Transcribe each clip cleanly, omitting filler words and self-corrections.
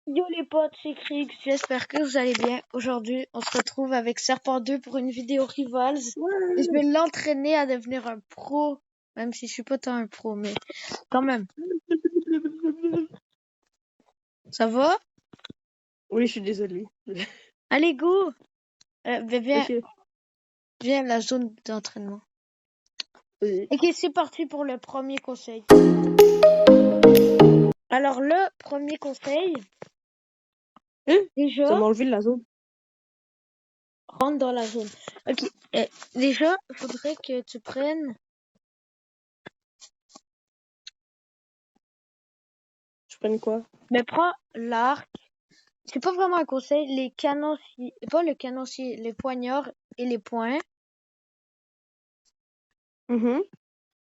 Yo les potes, c'est Krix, j'espère que vous allez bien. Aujourd'hui, on se retrouve avec Serpent 2 pour une vidéo Rivals. Et je vais l'entraîner à devenir un pro, même si je suis pas tant un pro, mais quand même. Ça va? Oui, je suis désolée. Allez, go! Viens, Ok. viens à la zone d'entraînement. Oui. Ok, c'est parti pour le premier conseil. Alors, le premier conseil, Hein? Ça déjà, m'a enlevé de la zone. rentre dans la zone. Ok, déjà, il faudrait que tu prennes... Je prenne quoi? Mais prends l'arc. C'est pas vraiment un conseil, les canons, pas le canoncier, les poignards et les poings,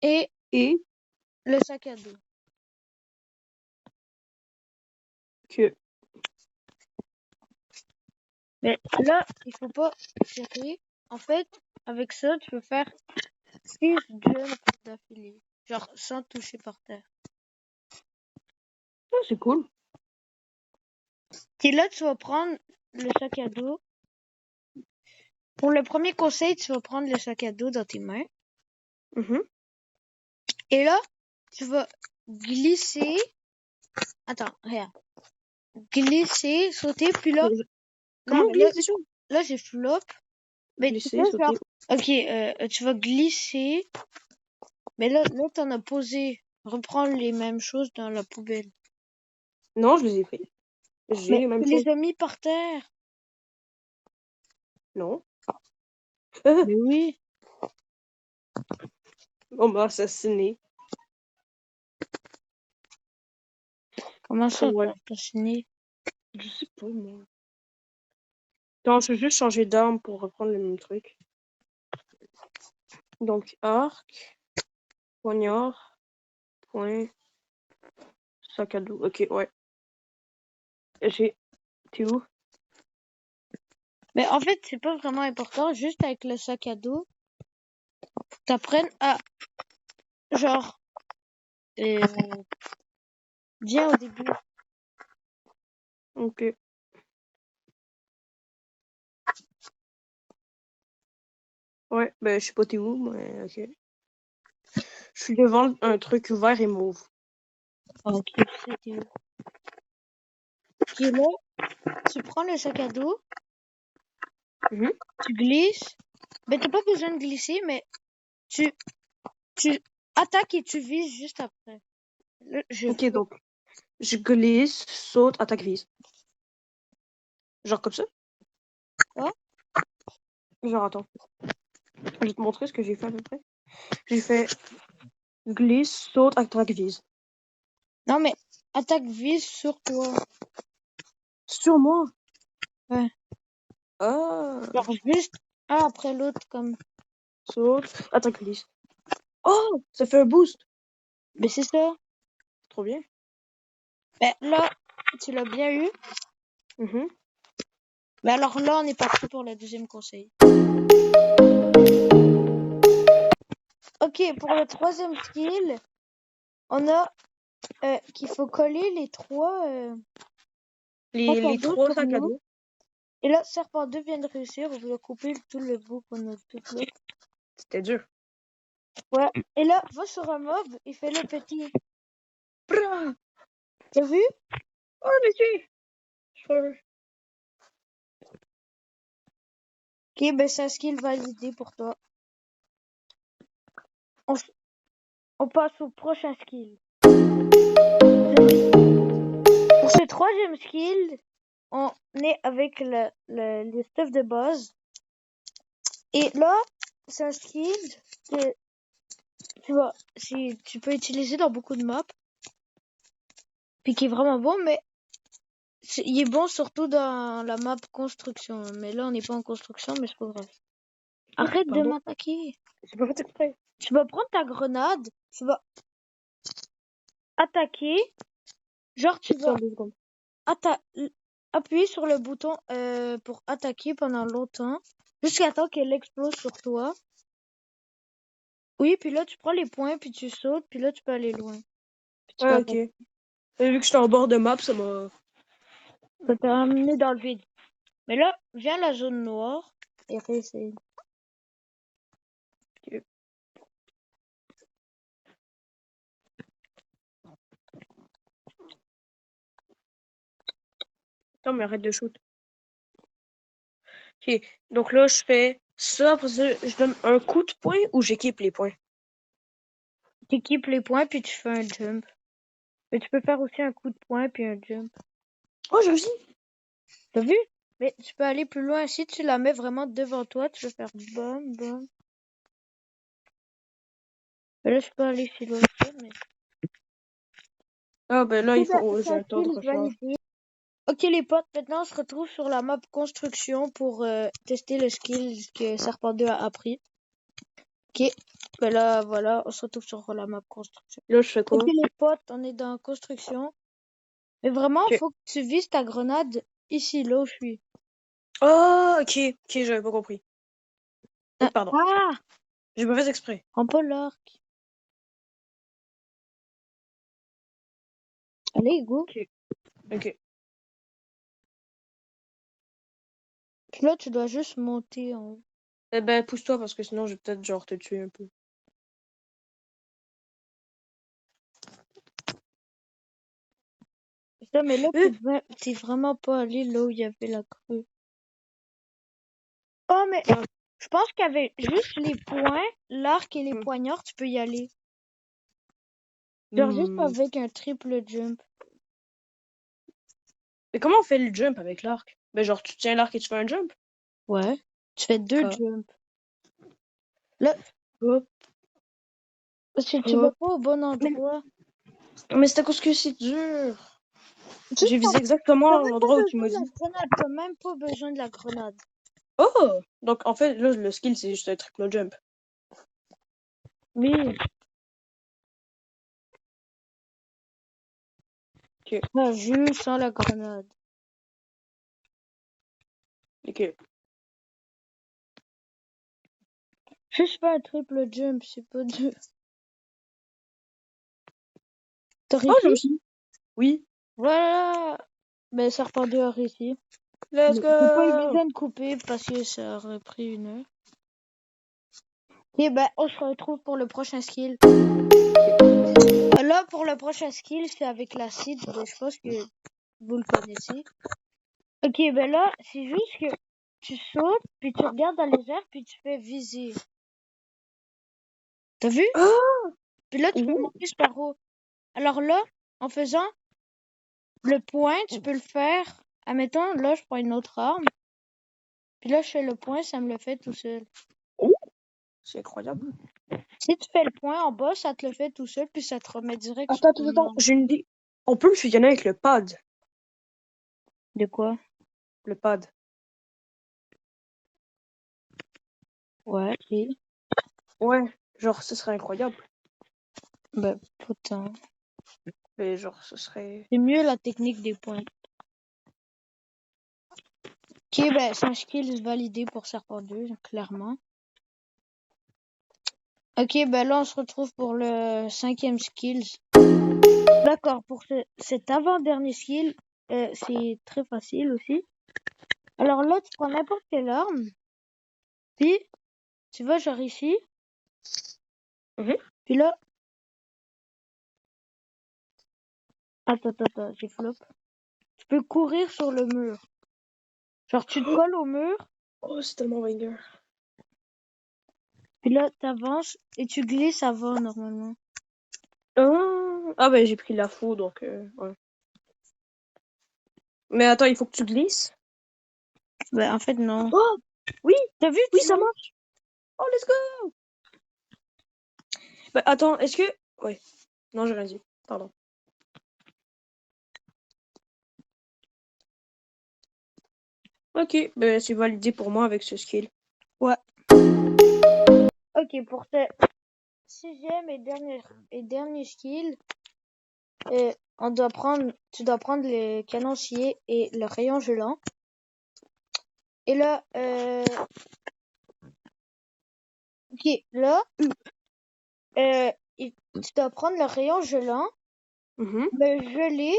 et Et le sac à dos. que. Mais là, il faut pas tirer. En fait, avec ça, tu peux faire 6 jumps d'affilée. Genre, sans toucher par terre. Ah, c'est cool. Et là, tu vas prendre le sac à dos. Pour le premier conseil, tu vas prendre le sac à dos dans tes mains. Et là, tu vas glisser. Attends, regarde. Glisser, sauter, puis là. Non, Comment on mais là, glisse déjà? là j'ai flop. Mais tu Glisser, peux genre, sauter. ok, tu vas glisser, mais là t'en as posé. Reprends les mêmes choses dans la poubelle. Non, je les ai pris. J'ai Mais les mêmes tu choses. les as mis par terre. Non. Ah, Mais oui. on m'a assassiné. Comment ça, Ouais. t'as signé? Je sais pas, moi. Non, je vais juste changer d'arme pour reprendre le même truc. Donc, arc, poignard, point, sac à dos. Ok, ouais. T'es où? Mais en fait, c'est pas vraiment important. Juste avec le sac à dos, t'apprennes à, genre, euh, viens au début. Ok. Ouais, ben, je sais pas t'es où, mais ok. Je suis devant un truc vert et mauve. Ok, c'était où? Ok, là, tu prends le sac à dos, tu glisses. Mais t'as pas besoin de glisser, mais tu, tu attaques et tu vises juste après. Là, Ok, donc, je glisse, saute, attaque, vise. Genre comme ça? Quoi? Genre, attends. Je vais te montrer ce que j'ai fait à peu près. J'ai fait glisse, saute, attaque, vise. Non, mais attaque vise sur toi. Sur moi? Ouais. Ah! Genre juste un après l'autre comme. Saute, attaque, glisse. Oh! Ça fait un boost! Mais c'est ça. Trop bien. Ben là, tu l'as bien eu. Mais alors là, on est parti pour le deuxième conseil. Ok, pour le troisième skill, on a qu'il faut coller les trois sacs à Les dos trois sur sacs à nous. dos. Et là, Serpent 2 vient de réussir. On va couper tout le bout qu'on a tout là. C'était dur. Ouais. Et là, va sur un mob et fais le petit. Bra! T'as vu? Oh, les je Ok, ben c'est un skill validé pour toi. On passe au prochain skill. Pour ce troisième skill, on est avec les stuff de base. Et là, c'est un skill que tu vois, si tu peux utiliser dans beaucoup de maps. Puis qui est vraiment bon, mais il est bon surtout dans la map construction. Mais là, on n'est pas en construction, mais c'est pas grave. Arrête de Pardon. m'attaquer. J'ai pas fait exprès. Tu vas prendre ta grenade, tu vas attaquer. Genre, tu vas Dans 2 secondes. appuyer sur le bouton pour attaquer pendant longtemps. Jusqu'à temps qu'elle explose sur toi. Oui, puis là, tu prends les points, puis tu sautes, puis là, tu peux aller loin. Puis tu peux Ah, ok. attaquer. Et vu que j'étais en bord de map, ça m'a. Ça t'a ramené dans le vide. Mais là, viens à la zone noire et réessaye. Attends, mais arrête de shoot. Ok, donc là, je fais ça, après ça, je donne un coup de poing ou j'équipe les points? T'équipes les points puis tu fais un jump. Mais tu peux faire aussi un coup de poing puis un jump. Oh, j'ai réussi! T'as vu? Mais tu peux aller plus loin. Si tu la mets vraiment devant toi, tu peux faire bam, bam. Et là, je peux aller si loin que ça, mais... Ah, ben là, Ok, il faut, j'ai c'est un un temps de skill recharge. validé. Ok les potes, maintenant on se retrouve sur la map construction pour tester le skill que Serpent 2 a appris. Ok, ben là voilà, on se retrouve sur la map construction. Là, je fais Ok quoi? les potes, on est dans construction. Mais vraiment, Ok. faut que tu vises ta grenade ici, là où je suis. Oh, ok, j'avais pas compris. Oh, pardon, Ah, j'ai pas fait exprès. prends pas l'arc. Allez, go. Ok. Puis là, tu dois juste monter en haut. Eh ben, pousse-toi parce que sinon, je vais peut-être genre te tuer un peu. Ça, mais là, Euh, t'es vraiment pas allé là où il y avait la crue. Oh, mais Ah. je pense qu'il y avait juste les poings, l'arc et les Hmm. poignards, tu peux y aller. Genre juste Hmm. avec un triple jump. Mais comment on fait le jump avec l'arc? Ben, genre, tu tiens l'arc et tu fais un jump? Ouais. Tu fais deux Ah. jumps. Là, Hop, si tu vas hop. pas au bon Mais, endroit. mais c'est à cause que c'est dur. Tu J'ai visé t'as exactement même pas l'endroit où tu besoin m'as de la dit. grenade. T'as même pas besoin de la grenade. Oh! Donc, en fait, là, le skill, c'est juste un triple jump. Oui. Ok. T'as vu sans la grenade. Ok. Juste pas un triple jump, c'est pas dur. T'as Oh, j'ai réussi? réussi. Oui. Voilà. Mais ça repart dehors ici. Let's Mais j'ai pas eu go! besoin de couper parce que ça aurait pris une heure. Et ben, on se retrouve pour le prochain skill. Là, pour le prochain skill, c'est avec l'acide. Je pense que vous le connaissez. Ok, ben là, c'est juste que tu sautes, puis tu regardes dans les airs, puis tu fais viser. T'as vu? Ah! Puis là, tu peux Ouh. monter par haut. Alors là, en faisant le point, tu peux le faire. Admettons, là, je prends une autre arme. Puis là, je fais le point, ça me le fait tout seul. Ouh. C'est incroyable. Si tu fais le point en bas, ça te le fait tout seul, puis ça te remet direct sur Attends, ton attends, arme. j'ai une idée. On peut le fusionner avec le pad. De quoi? Le pad. Ouais, oui. Ouais, genre, ce serait incroyable. Ben, putain. Mais genre, ce serait... C'est mieux la technique des points. Ok, ben, c'est un skill validé pour Serpent 2, clairement. Ok, ben là, on se retrouve pour le 5e skill. D'accord, pour cet avant-dernier skill, c'est très facile aussi. Alors là, tu prends n'importe quelle arme, puis tu vas genre ici, Mhm. puis là... Attends, j'ai flop. Tu peux courir sur le mur. Genre, tu te colles au mur, Oh, c'est tellement banger. puis là, t'avances et tu glisses avant, normalement. Ah, ben j'ai pris la fou, donc ouais. Mais attends, il faut que tu glisses. Ben, en fait, non. Oh, oui, T'as vu, oui, tu ça montes? marche. Oh, let's go. Bah, attends, est-ce que... Ouais. Non, j'ai rien dit. Pardon. Ok, ben c'est validé pour moi avec ce skill. Ouais. Ok, pour ce 6e et dernier skill, tu dois prendre les canonciers et le rayon gelant. Et là, ok, là, tu dois prendre le rayon gelant, Mhm. le geler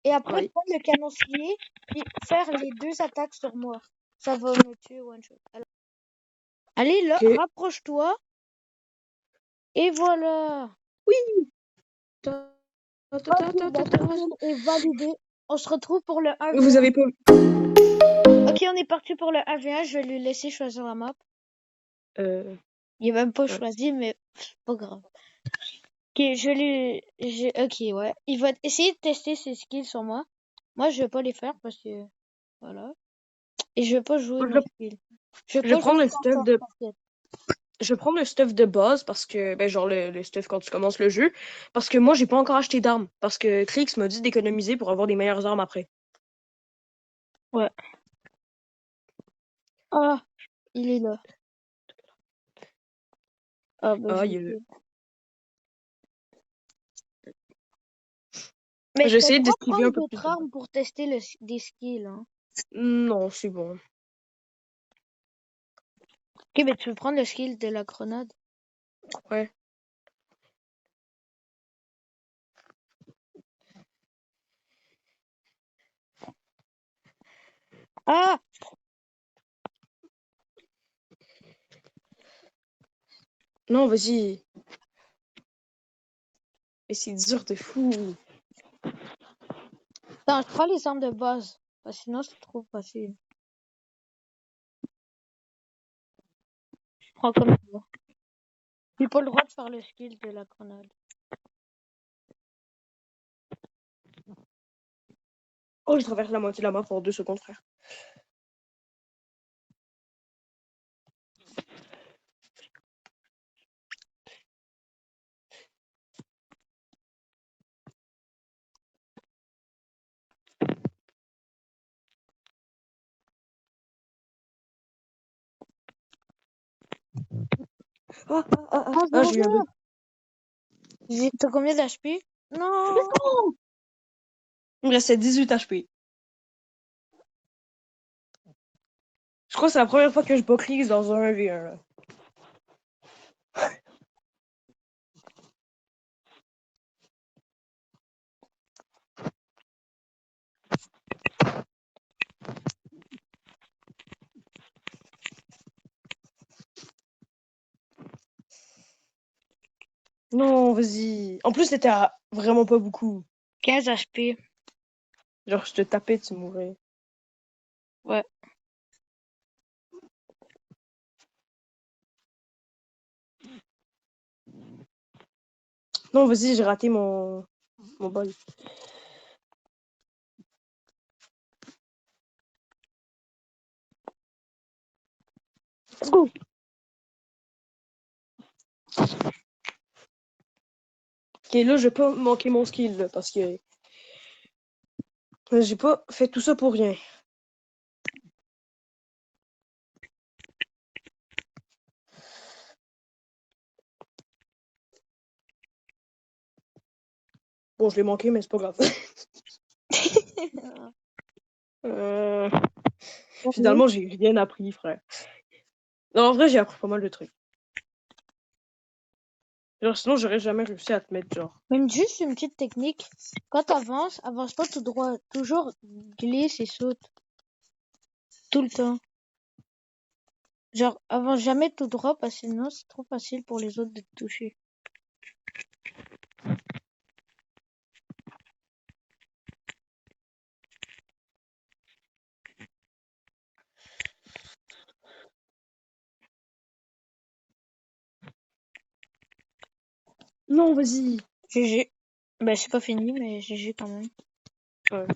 Et après, Oui. prendre le canoncier puis faire les 2 attaques sur moi. Ça va me tuer one shot. Alors, allez, là, Ok. rapproche-toi. Et voilà. Oui. Ta, ta, ta, ta, Ok, ta, la ta, ta. skill est validée. On se retrouve pour le 1v1. Vous avez pas. Ok, on est parti pour le 1v1. Je vais lui laisser choisir la map. Euh, Il est même pas ouais. choisi, mais c'est pas grave. Ok, ok, ouais. Il va essayer de tester ses skills sur moi. Moi, je vais pas les faire parce que... Voilà. Et je vais pas jouer Je mes vais, skills. Je vais je vais pas jouer prendre le sans stuff chance, de. t'inquiète. Je vais prendre le stuff de base parce que, ben, genre le stuff quand tu commences le jeu. Parce que moi, j'ai pas encore acheté d'armes. Parce que Krix m'a dit d'économiser pour avoir des meilleures armes après. Ouais. Ah, il est là. Ah, bah, je Ah, vais il est là. tuer. Mais J'ai t'as le essayé droit de d'esquiver prendre un peu d'autres plus de balles. armes pour tester des skills, hein. Non, c'est bon. Ok, mais tu veux prendre le skill de la grenade. Ouais. Ah! Non, vas-y. Mais c'est dur de fou. Attends, je prends les armes de base. Parce que sinon, c'est trop facile. Je prends comme ça. J'ai pas le droit de faire le skill de la grenade. Oh, je traverse la moitié de la map pour 2 secondes, frère. Ah, Ah, j'ai eu un bug. t'as combien d'HP? Non! Il me restait 18 HP. Je crois que c'est la première fois que je bats Krix dans un 1v1, là. Non, vas-y. En plus, c'était à vraiment pas beaucoup. 15 HP. Genre, je te tapais, tu mourrais. Ouais. Non, vas-y, j'ai raté mon bug. Let's go! Ok, là, je vais pas manquer mon skill, là, parce que j'ai pas fait tout ça pour rien. Bon, je l'ai manqué, mais c'est pas grave. Euh, Finalement, j'ai rien appris, frère. Non, en vrai, j'ai appris pas mal de trucs. Genre, sinon, j'aurais jamais réussi à te mettre, genre. Même juste une petite technique. Quand t'avances, avance pas tout droit. Toujours glisse et saute. Tout le temps. Genre, avance jamais tout droit parce que sinon c'est trop facile pour les autres de te toucher. Non, vas-y. GG. Ben, c'est pas fini, mais GG quand même. Ouais.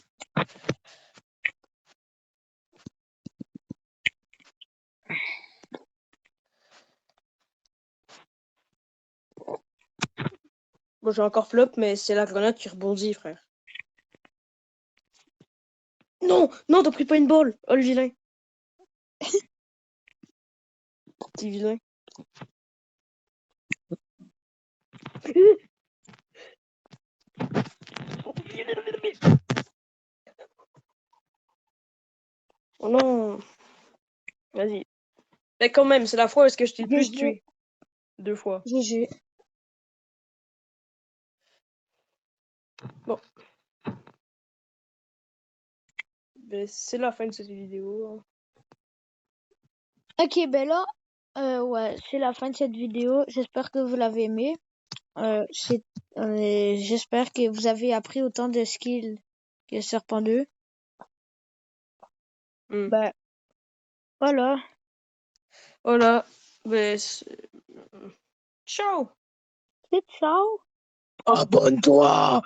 Bon, j'ai encore flop, mais c'est la grenade qui rebondit, frère. Non, non, t'as pris pas une balle. Oh, le vilain. Petit vilain. Oh non. Vas-y. Mais quand même, c'est la fois où est-ce que je t'ai le plus GG. tué. 2 fois. GG. Bon. ben, c'est la fin de cette vidéo. Ok, ben là, ouais, c'est la fin de cette vidéo. J'espère que vous l'avez aimé. J'espère que vous avez appris autant de skills que Serpent 2. Hmm. Ben, voilà. Voilà. Ben, ciao! C'est ciao! Abonne-toi!